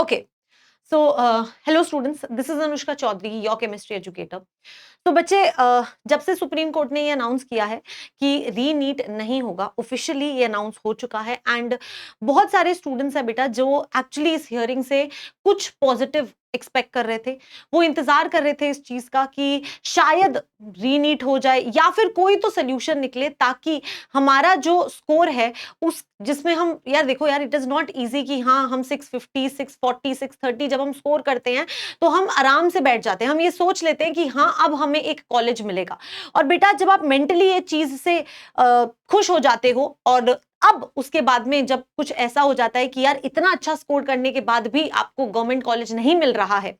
Okay, so hello students, this is Anushka Chaudhary, your chemistry educator. तो बच्चे, जब से सुप्रीम कोर्ट ने ये अनाउंस किया है कि री नीट नहीं होगा, ऑफिशियली ये अनाउंस हो चुका है। एंड बहुत सारे स्टूडेंट्स हैं बेटा जो एक्चुअली इस हियरिंग से कुछ पॉजिटिव एक्सपेक्ट कर रहे थे। वो इंतजार कर रहे थे इस चीज का कि शायद री नीट हो जाए या फिर कोई तो सोल्यूशन निकले, ताकि हमारा जो स्कोर है उस जिसमें हम, यार देखो यार, इट इज नॉट इजी कि हाँ हम 650 640 630 जब हम स्कोर करते हैं तो हम आराम से बैठ जाते हैं, हम ये सोच लेते हैं कि हाँ अब हमें एक कॉलेज मिलेगा। और बेटा जब आप मेंटली ये चीज से खुश हो जाते हो, और अब उसके बाद में जब कुछ ऐसा हो जाता है कि यार इतना अच्छा स्कोर करने के बाद भी आपको गवर्नमेंट कॉलेज नहीं मिल रहा है,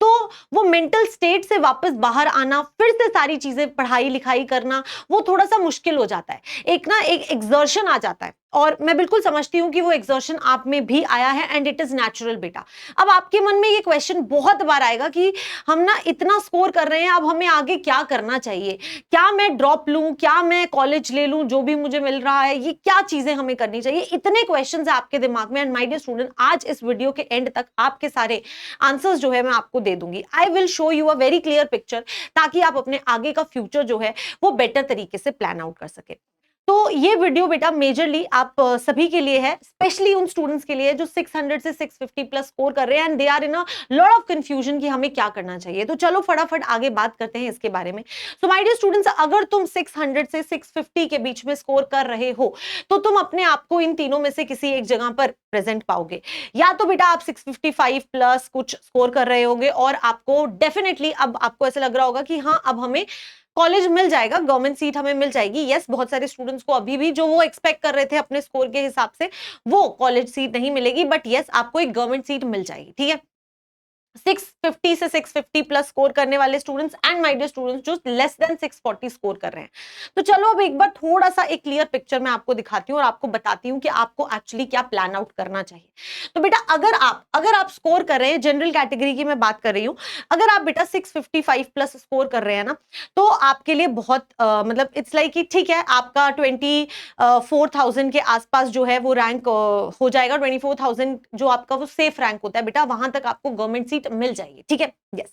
तो वो मेंटल स्टेट से वापस बाहर आना, फिर से सारी चीजें पढ़ाई लिखाई करना, वो थोड़ा सा मुश्किल हो जाता है। एक एग्जर्शन आ जाता है, और मैं बिल्कुल समझती हूं कि वो एग्जर्शन आप में भी आया है, एंड इट इज नेचुरल बेटा। अब आपके मन में ये क्वेश्चन बहुत बार आएगा कि हम ना इतना स्कोर कर रहे हैं, अब हमें आगे क्या करना चाहिए, क्या मैं ड्रॉप लूं, क्या मैं कॉलेज ले लूं, जो भी मुझे मिल रहा है, ये क्या चीजें हमें करनी चाहिए, इतने क्वेश्चन है आपके दिमाग में। एंड माय डियर स्टूडेंट, आज इस वीडियो के एंड तक आपके सारे आंसर्स जो है मैं आपको दे दूंगी। I will show you a very clear picture, ताकि आप अपने आगे का फ्यूचर जो है वो बेटर तरीके से प्लान आउट कर सके। तो ये वीडियो बेटा मेजरली आप सभी के लिए है, स्पेशली उन स्टूडेंट्स के लिए जो 600 से 650 प्लस स्कोर कर रहे हैं, and they are in a lot of confusion कि हमें क्या करना चाहिए। तो चलो फटाफट आगे बात करते हैं इसके बारे में। सो माय डियर स्टूडेंट्स, अगर तुम 600 से 650 के बीच में स्कोर कर रहे हो, तो तुम अपने आप को इन तीनों में से किसी एक जगह पर प्रेजेंट पाओगे। या तो बेटा आप 655 प्लस कुछ स्कोर कर रहे होगे, और आपको डेफिनेटली अब आपको ऐसा लग रहा होगा कि हाँ अब हमें कॉलेज मिल जाएगा, गवर्नमेंट सीट हमें मिल जाएगी। यस, बहुत सारे स्टूडेंट्स को अभी भी जो वो एक्सपेक्ट कर रहे थे अपने स्कोर के हिसाब से, वो कॉलेज सीट नहीं मिलेगी, बट यस आपको एक गवर्नमेंट सीट मिल जाएगी। ठीक है, 650 से 650 प्लस स्कोर करने वाले students, and my dear students जो लेस देन 640 स्कोर कर रहे हैं। तो चलो अब एक बार थोड़ा सा एक क्लियर पिक्चर मैं आपको दिखाती हूँ, और आपको बताती हूँ कि आपको एक्चुअली क्या प्लान आउट करना चाहिए। तो बेटा अगर आप स्कोर कर रहे हैं, जनरल कैटेगरी की मैं बात कर रही हूँ, अगर आप बेटा 655 प्लस स्कोर कर रहे हैं ना, तो आपके लिए बहुत मतलब इट्स लाइक कि ठीक है, आपका 24,000 के आसपास जो है वो रैंक हो जाएगा। 24,000 जो आपका वो सेफ रैंक होता है बेटा, वहां तक आपको गवर्नमेंट सीट मिल जाएगी। ठीक है, यस।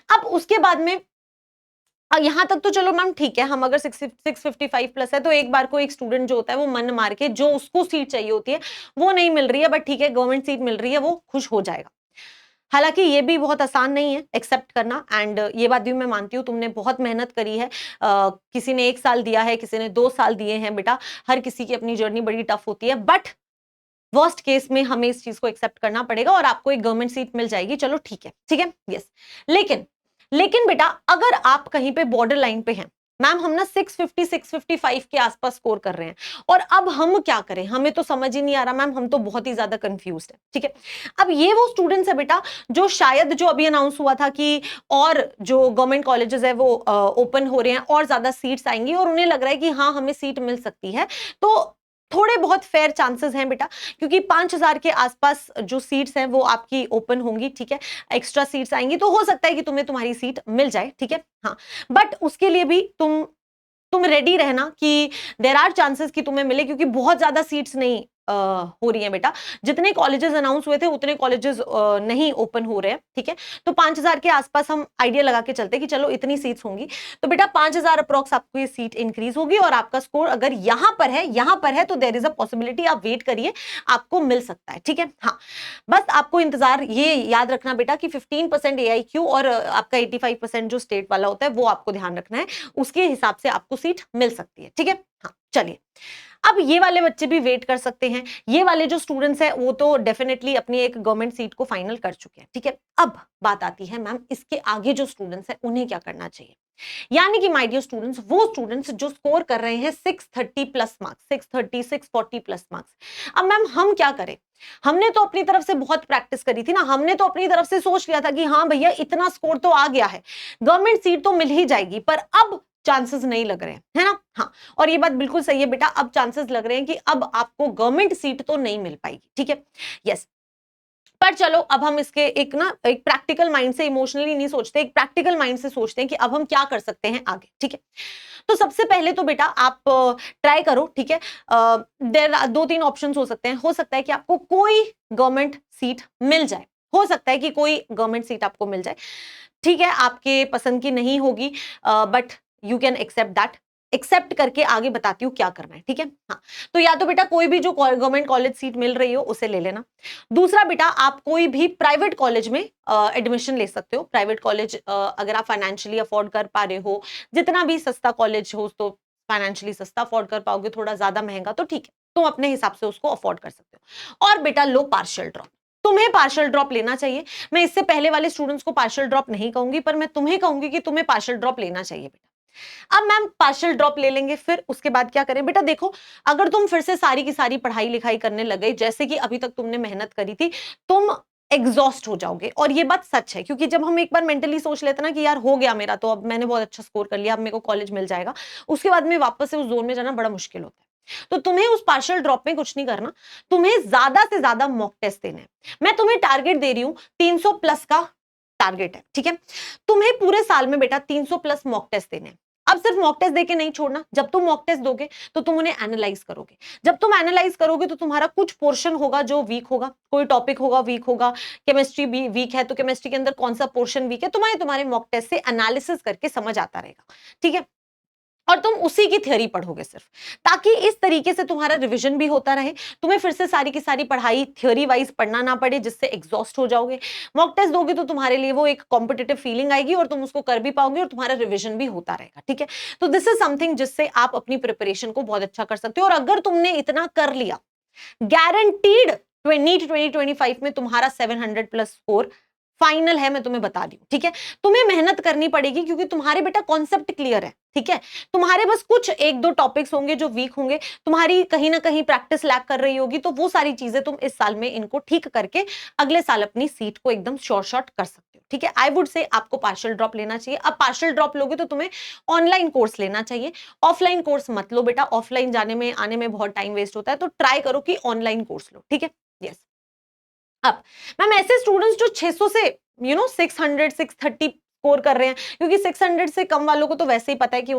अब उसके बाद में यहां तक तो चलो मैम ठीक है, हम अगर 655 प्लस है तो एक बार को एक स्टूडेंट जो होता है वो मन मार के जो उसको सीट चाहिए होती है वो नहीं मिल रही है, बट ठीक है गवर्नमेंट सीट मिल रही है, वो खुश हो जाएगा। हालांकि ये भी बहुत आसान नहीं है एक्सेप्ट करना, एंड ये बात भी मैं मानती हूँ, तुमने बहुत मेहनत करी है। किसी ने 1 साल दिया है, किसी ने 2 साल दिए हैं बेटा, हर किसी की अपनी जर्नी बड़ी टफ होती है, बट वर्स्ट केस में हमें इस चीज को एक्सेप्ट करना पड़ेगा और आपको एक गवर्नमेंट सीट मिल जाएगी। चलो ठीक है, ठीक है, यस। लेकिन लेकिन बेटा अगर आप कहीं पे बॉर्डर लाइन पे हैं, मैम हम ना 650 655 के आसपास स्कोर कर रहे हैं, और अब हम क्या करें, हमें तो समझ ही नहीं आ रहा मैम, हम तो बहुत ही ज्यादा कंफ्यूज्ड है। ठीक है, अब ये वो स्टूडेंट्स है बेटा जो शायद जो अभी अनाउंस हुआ था कि और जो गवर्नमेंट कॉलेजेस है वो ओपन हो रहे हैं और ज्यादा सीट्स आएंगी, और उन्हें लग रहा है कि हाँ हमें सीट मिल सकती है। तो थोड़े बहुत फेयर चांसेस हैं बेटा, क्योंकि 5,000 के आसपास जो सीट्स हैं वो आपकी ओपन होंगी। ठीक है, एक्स्ट्रा सीट्स आएंगी, तो हो सकता है कि तुम्हें तुम्हारी सीट मिल जाए। ठीक है, हाँ, बट उसके लिए भी तुम रेडी रहना कि देयर आर चांसेस कि तुम्हें मिले, क्योंकि बहुत ज्यादा सीट्स नहीं हो रही हैं बेटा। जितने कॉलेजेस अनाउंस हुए थे उतने कॉलेजेस नहीं ओपन हो रहे हैं। ठीक है, तो 5,000 के आसपास हम आइडिया लगा के चलते कि चलो इतनी सीट्स होंगी, तो बेटा 5,000 अप्रॉक्स आपको ये सीट इंक्रीज होगी, और आपका स्कोर अगर यहां पर है तो देयर इज अ पॉसिबिलिटी, आप वेट करिए, आपको मिल सकता है। ठीक है, हाँ, बस आपको इंतजार ये याद रखना बेटा कि 15% AIQ और आपका 85% जो स्टेट वाला होता है वो आपको ध्यान रखना है, उसके हिसाब से आपको सीट मिल सकती है। ठीक है, हाँ, चलिए अब ये वाले बच्चे भी वेट कर सकते हैं, ये वाले जो स्टूडेंट्स हैं वो तो डेफिनेटली अपनी एक गवर्नमेंट सीट को फाइनल कर चुके हैं। ठीक है, अब बात आती है मैम इसके आगे जो स्टूडेंट्स हैं उन्हें क्या करना चाहिए। यानी कि माय डियर स्टूडेंट्स, वो स्टूडेंट्स जो स्कोर कर रहे हैं 630 प्लस मार्क्स, 630 640 प्लस मार्क्स, अब मैम हम क्या करें। हमने तो अपनी तरफ से बहुत प्रैक्टिस करी थी ना, हमने तो अपनी तरफ से सोच लिया था कि हाँ भैया इतना स्कोर तो आ गया है, गवर्नमेंट सीट तो मिल ही जाएगी, पर अब चांसेस नहीं लग रहे हैं, है ना। हाँ, और ये बात बिल्कुल सही है बेटा, अब चांसेस लग रहे हैं कि अब आपको गवर्नमेंट सीट तो नहीं मिल पाएगी। ठीक है, यस, पर चलो अब हम इसके एक प्रैक्टिकल माइंड से, इमोशनली नहीं सोचते, एक प्रैक्टिकल माइंड से सोचते हैं कि अब हम क्या कर सकते हैं आगे, ठीक है। तो सबसे पहले तो बेटा आप ट्राई करो, ठीक है। देयर 2-3 ऑप्शंस हो सकते हैं। हो सकता है कि आपको कोई गवर्नमेंट सीट मिल जाए, हो सकता है कि कोई गवर्नमेंट सीट आपको मिल जाए, ठीक है। आपके पसंद की नहीं होगी, but you can accept that. Accept करके आगे बताती हूँ क्या करना है, ठीक है। हाँ, तो या तो बेटा कोई भी जो गवर्नमेंट कॉलेज सीट मिल रही हो उसे ले लेना। दूसरा बेटा आप कोई भी प्राइवेट कॉलेज में एडमिशन ले सकते हो। प्राइवेट कॉलेज अगर आप फाइनेंशियली अफोर्ड कर पा रहे हो, जितना भी सस्ता कॉलेज हो, तो फाइनेंशियली सस्ता अफोर्ड कर पाओगे, थोड़ा ज्यादा महंगा तो ठीक है, तुम अपने हिसाब से उसको अफोर्ड कर सकते हो। और बेटा लो पार्शियल ड्रॉप, तुम्हें पार्शियल ड्रॉप लेना चाहिए। मैं इससे पहले वाले स्टूडेंट्स को पार्शियल ड्रॉप नहीं कहूंगी, पर मैं तुम्हें कहूंगी कि तुम्हें पार्शियल ड्रॉप लेना चाहिए बेटा। अब मैम पार्शियल ड्रॉप ले लेंगे, फिर उसके बाद क्या करें बेटा? देखो, अगर तुम फिर से सारी की सारी पढ़ाई लिखाई करने लग गए जैसे कि अभी तक तुमने मेहनत करी थी, तुम एग्जॉस्ट हो जाओगे। और ये बात सच है, क्योंकि जब हम एक बार मेंटली सोच लेते ना कि यार हो गया मेरा, तो अब मैंने बहुत अच्छा स्कोर कर लिया, अब मेरे को कॉलेज मिल जाएगा, उसके बाद में वापस से उस जोन में जाना बड़ा मुश्किल होता है। तो तुम्हें उस पार्शियल ड्रॉप में कुछ नहीं करना, तुम्हें ज्यादा से ज्यादा मॉक टेस्ट देने हैं। मैं तुम्हें टारगेट दे रही हूं, 300 प्लस का टारगेट है, ठीक है। तुम्हें पूरे साल में बेटा 300 प्लस मॉक टेस्ट देने हैं। अब सिर्फ मॉक टेस्ट देके नहीं छोड़ना, जब तुम मॉक टेस्ट दोगे तो तुम उन्हें एनालाइज करोगे। जब तुम एनालाइज करोगे तो तुम्हारा कुछ पोर्शन होगा जो वीक होगा, कोई टॉपिक होगा वीक होगा, केमिस्ट्री भी वीक है तो केमिस्ट्री के अंदर कौन सा पोर्शन वीक है, तुम्हारे मॉक टेस्ट से एनालिसिस करके समझ आता रहेगा, ठीक है। और तुम उसी की थ्योरी पढ़ोगे सिर्फ, ताकि इस तरीके से तुम्हारा रिवीजन भी होता रहे, तुम्हें फिर से सारी की सारी पढ़ाई थ्योरी वाइज पढ़ना ना पड़े, जिससे एग्जॉस्ट हो जाओगे। मॉक टेस्ट दोगे तो तुम्हारे लिए वो एक कॉम्पिटिटिव फीलिंग आएगी और तुम उसको कर भी पाओगे और तुम्हारा रिवीजन भी होता रहेगा, ठीक है। तो दिस इज समथिंग जिससे आप अपनी प्रिपरेशन को बहुत अच्छा कर सकते हो। और अगर तुमने इतना कर लिया, गारंटीड नीट 2025 में तुम्हारा 700 प्लस स्कोर फाइनल है, मैं तुम्हें बता रही हूं, ठीक है। तुम्हें मेहनत करनी पड़ेगी क्योंकि तुम्हारे बेटा कॉन्सेप्ट क्लियर है, ठीक है। तुम्हारे बस कुछ एक दो टॉपिक्स होंगे जो वीक होंगे, तुम्हारी कहीं ना कहीं प्रैक्टिस लैक कर रही होगी, तो वो सारी चीजें तुम इस साल में इनको ठीक करके अगले साल अपनी सीट को एकदम श्योर शॉट कर सकते हो, ठीक है। आई वुड से आपको पार्शियल ड्रॉप लेना चाहिए। अब पार्शियल ड्रॉप लोगे तो तुम्हें ऑनलाइन कोर्स लेना चाहिए, ऑफलाइन कोर्स मत लो बेटा। ऑफलाइन जाने में आने में बहुत टाइम वेस्ट होता है, तो ट्राई करो कि ऑनलाइन कोर्स लो, ठीक है। यस। अब मैम ऐसे स्टूडेंट्स जो 600 से 600 630 स्कोर कर रहे हैं, क्योंकि 600 से कम वालों को तो वैसे ही पता है कि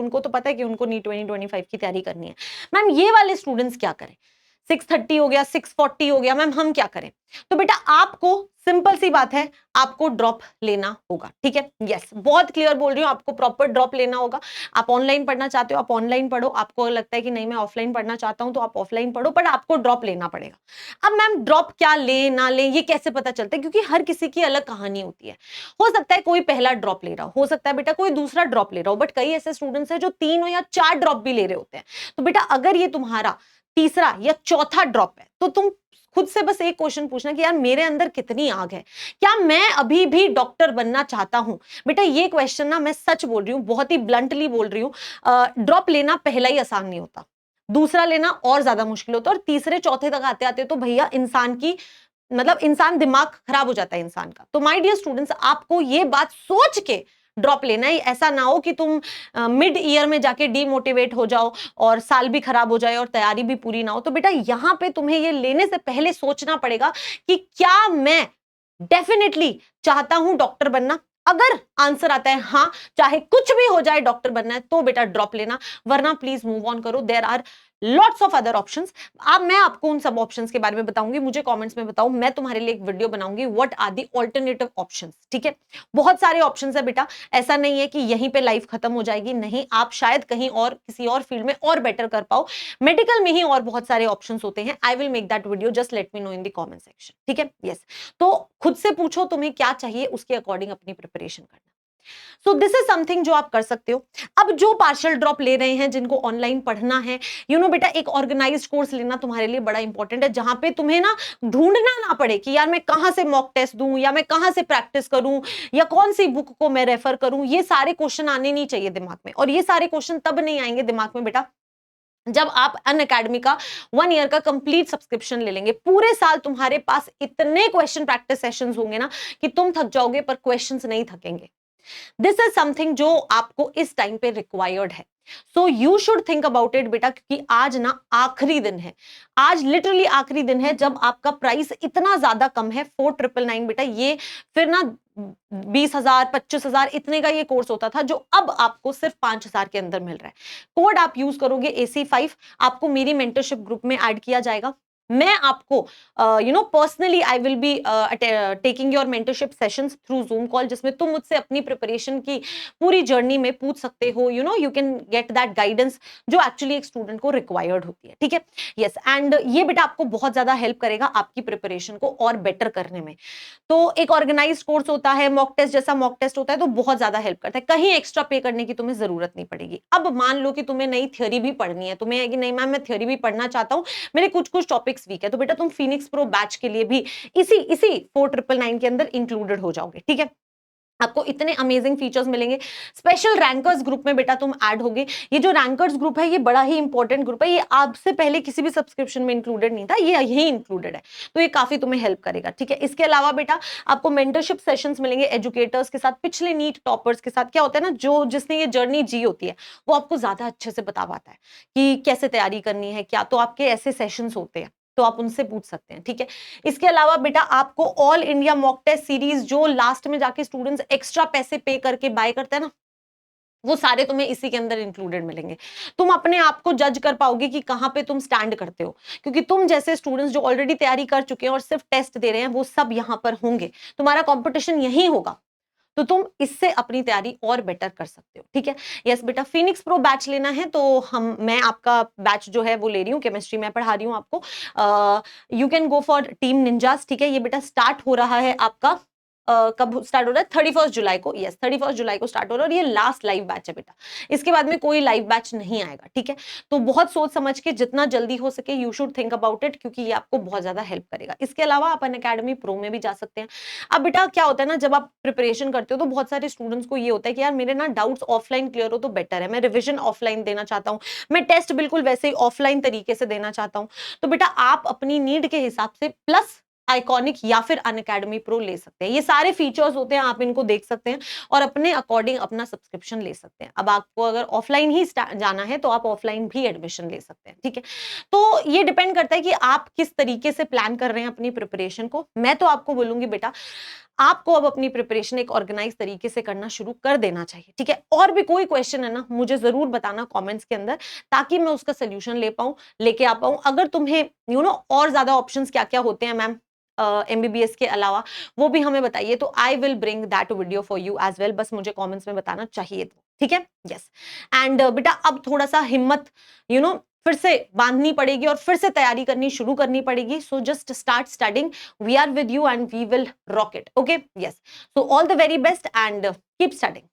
उनको नीट 2025 की तैयारी करनी है। मैम ये वाले स्टूडेंट्स क्या करें? 630 हो गया, 640 हो गया, मैम हम क्या करें? तो बेटा आपको सिंपल सी बात है, आपको ड्रॉप लेना होगा, ठीक है। यस, बहुत क्लियर बोल रही हूँ, आपको प्रॉपर ड्रॉप लेना होगा। आप ऑनलाइन पढ़ना चाहते हो, आप ऑनलाइन पढ़ो। आपको लगता है कि नहीं मैं ऑफलाइन पढ़ना चाहता हूं, तो आप ऑफलाइन पढ़ो, बट आपको ड्रॉप लेना पड़ेगा। अब मैम ड्रॉप क्या ले ना ले ये कैसे पता चलता है? क्योंकि हर किसी की अलग कहानी होती है। हो सकता है कोई पहला ड्रॉप ले रहा हो सकता है बेटा कोई दूसरा ड्रॉप ले रहा हो, बट कई ऐसे स्टूडेंट्स हैं जो 3 या 4 ड्रॉप भी ले रहे होते हैं। तो बेटा अगर ये तुम्हारा तीसरा या चौथा ड्रॉप है, तो तुम खुद से बस एक क्वेश्चन पूछना कि यार मेरे अंदर कितनी आग है, क्या मैं अभी भी डॉक्टर बनना चाहता हूं? बेटा ये क्वेश्चन ना, मैं सच बोल रही हूं, बहुत ही ब्लंटली बोल रही हूं, ड्रॉप लेना पहला ही आसान नहीं होता, दूसरा लेना और ज्यादा मुश्किल होता है, और तीसरे चौथे तक आते आते तो भैया इंसान की इंसान दिमाग खराब हो जाता है इंसान का। तो माय डियर स्टूडेंट्स, आपको ये बात सोच के ड्रॉप लेना है। ऐसा ना हो कि तुम मिड ईयर में जाके डीमोटिवेट हो जाओ और साल भी खराब हो जाए और तैयारी भी पूरी ना हो। तो बेटा यहां पे तुम्हें ये लेने से पहले सोचना पड़ेगा कि क्या मैं डेफिनेटली चाहता हूं डॉक्टर बनना। अगर आंसर आता है हाँ, चाहे कुछ भी हो जाए डॉक्टर बनना है, तो बेटा ड्रॉप लेना, वरना प्लीज मूव ऑन करो। There are lots of other options. अब मैं आपको उन सब ऑप्शंस के बारे में बताऊंगी, मुझे कमेंट्स में बताओ, मैं तुम्हारे लिए एक वीडियो बनाऊंगी what are the alternative options, ठीक है। बहुत सारे ऑप्शंस है बेटा, ऐसा नहीं है कि यहीं पे लाइफ खत्म हो जाएगी, नहीं, आप शायद कहीं और किसी और फील्ड में और बेटर कर पाओ। मेडिकल में ही और बहुत सारे ऑप्शंस होते हैं। I will make that video, just let me know in the comment section, ठीक है। यस, तो खुद से पूछो तुम्हें क्या चाहिए, उसके अकॉर्डिंग अपनी प्रिपरेशन करना। सो दिस इज समथिंग जो आप कर सकते हो। अब जो पार्शियल ड्रॉप ले रहे हैं, जिनको ऑनलाइन पढ़ना है, बेटा एक ऑर्गेनाइज्ड कोर्स लेना तुम्हारे लिए बड़ा इंपॉर्टेंट है, जहां पे तुम्हें ना ढूंढना ना पड़े कि यार मैं कहां से मॉक टेस्ट दूं, या मैं कहां से प्रैक्टिस करूं, या कौन सी बुक को मैं रेफर करूं। ये सारे क्वेश्चन आने नहीं चाहिए दिमाग में, और ये सारे क्वेश्चन तब नहीं आएंगे दिमाग में बेटा जब आप अनअकैडमी का 1 ईयर का कंप्लीट सब्सक्रिप्शन ले लेंगे। पूरे साल तुम्हारे पास इतने क्वेश्चन प्रैक्टिस सेशंस होंगे ना कि तुम थक जाओगे, पर क्वेश्चंस नहीं थकेंगे। दिस इज समथिंग जो आपको इस टाइम पे रिक्वायर्ड है। So you should think about it बेटा, क्योंकि आज ना आखिरी दिन है, आज लिटरली आखिरी दिन है जब आपका प्राइस इतना ज्यादा कम है, 4999 बेटा। ये फिर ना 20,000 25,000 इतने का ये कोर्स होता था, जो अब आपको सिर्फ 5,000 के अंदर मिल रहा है। कोड आप यूज करोगे AC5, आपको मेरी मेंटरशिप ग्रुप में ऐड किया जाएगा। मैं आपको personally I will be taking your mentorship sessions through zoom call, जिसमें तुम मुझसे अपनी प्रिपरेशन की पूरी जर्नी में पूछ सकते हो। You can get that guidance जो एक्चुअली एक स्टूडेंट को रिक्वायर्ड होती है, ठीक है। यस, एंड ये बेटा आपको बहुत ज्यादा हेल्प करेगा आपकी प्रिपरेशन को और बेटर करने में। तो एक ऑर्गेनाइज्ड कोर्स होता है, मॉक टेस्ट जैसा मॉक टेस्ट होता है, तो बहुत ज्यादा हेल्प करता है। कहीं एक्स्ट्रा पे करने की तुम्हें जरूरत नहीं पड़ेगी। अब मान लो कि तुम्हें नई थ्योरी भी पढ़नी है, तुम्हें है कि नहीं मैम मैं थ्योरी भी पढ़ना चाहता हूं, मेरे कुछ कुछ टॉपिक्स वीक है, तो बेटा तुम फिनिक्स प्रो बैच के लिए भी इसी इसी 4999 के अंदर इंक्लूडेड हो जाओगे, ठीक है। आपको इतने अमेजिंग फीचर्स मिलेंगे। स्पेशल रैंकर्स ग्रुप में बेटा तुम ऐड होगे। ये जो रैंकर्स ग्रुप है ये बड़ा ही इंपॉर्टेंट ग्रुप है, ये आपसे पहले किसी भी सब्सक्रिप्शन में इंक्लूडेड नहीं था, ये यही इंक्लूडेड है, तो ये काफी तुम्हें हेल्प करेगा, ठीक है। इसके अलावा बेटा आपको मेंटरशिप सेशंस मिलेंगे एजुकेटर्स के साथ, पिछले नीट टॉपर्स के साथ। क्या होता है ना, जो जिसने ये जर्नी जी होती है वो आपको ज्यादा अच्छे से बता पाता है कि कैसे तैयारी करनी है क्या, तो आपके ऐसे सेशंस होते हैं, तो आप उनसे पूछ सकते हैं, ठीक है। इसके अलावा बेटा आपको all India mock test series जो लास्ट में जाके स्टूडेंट्स एक्स्ट्रा पैसे पे करके बाय करते हैं ना, वो सारे तुम्हें इसी के अंदर इंक्लूडेड मिलेंगे। तुम अपने आप को जज कर पाओगे कि कहां पे तुम स्टैंड करते हो, क्योंकि तुम जैसे स्टूडेंट्स जो ऑलरेडी तैयारी कर चुके हैं और सिर्फ टेस्ट दे रहे हैं वो सब यहां पर होंगे, तुम्हारा कंपटीशन यही होगा, तो तुम इससे अपनी तैयारी और बेटर कर सकते हो, ठीक है। यस बेटा, फिनिक्स प्रो बैच लेना है तो मैं आपका बैच जो है वो ले रही हूँ, केमिस्ट्री में पढ़ा रही हूँ आपको। You can go for team ninjas, ठीक है। ये बेटा स्टार्ट हो रहा है आपका कब स्टार्ट हो रहा है, 31 जुलाई को। यस, 31 जुलाई को स्टार्ट हो रहा है और ये लास्ट लाइव बैच है बेटा, इसके बाद में कोई लाइव बैच नहीं आएगा, ठीक है। तो बहुत सोच समझ के जितना जल्दी हो सके you should think about it, क्योंकि ये आपको बहुत ज्यादा हेल्प करेगा। इसके अलावा आप अनअकैडमी प्रो में भी जा सकते हैं। अब बेटा क्या होता है ना, जब आप प्रिपरेशन करते हो तो बहुत सारे स्टूडेंट्स को ये होता है कि यार मेरे ना डाउट्स ऑफलाइन क्लियर हो तो बेटर है, मैं रिविजन ऑफलाइन देना चाहता हूँ, मैं टेस्ट बिल्कुल वैसे ही ऑफलाइन तरीके से देना चाहता हूँ। तो बेटा आप अपनी नीड के हिसाब से प्लस आइकॉनिक या फिर अनअकैडमी प्रो ले सकते हैं। ये सारे फीचर्स होते हैं, आप इनको देख सकते हैं और अपने अकॉर्डिंग अपना सब्सक्रिप्शन ले सकते हैं। अब आपको अगर ऑफलाइन ही जाना है तो आप ऑफलाइन भी एडमिशन ले सकते हैं, ठीक है। तो ये डिपेंड करता है कि आप किस तरीके से प्लान कर रहे हैं अपनी प्रिपरेशन को। मैं तो आपको बोलूंगी बेटा आपको अब अपनी प्रिपरेशन एक ऑर्गेनाइज तरीके से करना शुरू कर देना चाहिए, ठीक है। और भी कोई क्वेश्चन है ना, मुझे जरूर बताना कमेंट्स के अंदर, ताकि मैं उसका सोल्यूशन लेके आ पाऊं। अगर तुम्हें और ज्यादा ऑप्शंस क्या क्या होते हैं मैम MBBS के अलावा, वो भी हमें बताइए, तो I will bring that video for you as well. बस मुझे कमेंट्स में बताना चाहिए, तो ठीक है। यस, एंड बेटा अब थोड़ा सा हिम्मत फिर से बांधनी पड़ेगी और फिर से तैयारी करनी शुरू करनी पड़ेगी। So just start studying, we are with you and we will rock it, okay. Yes, so all the very best and keep studying.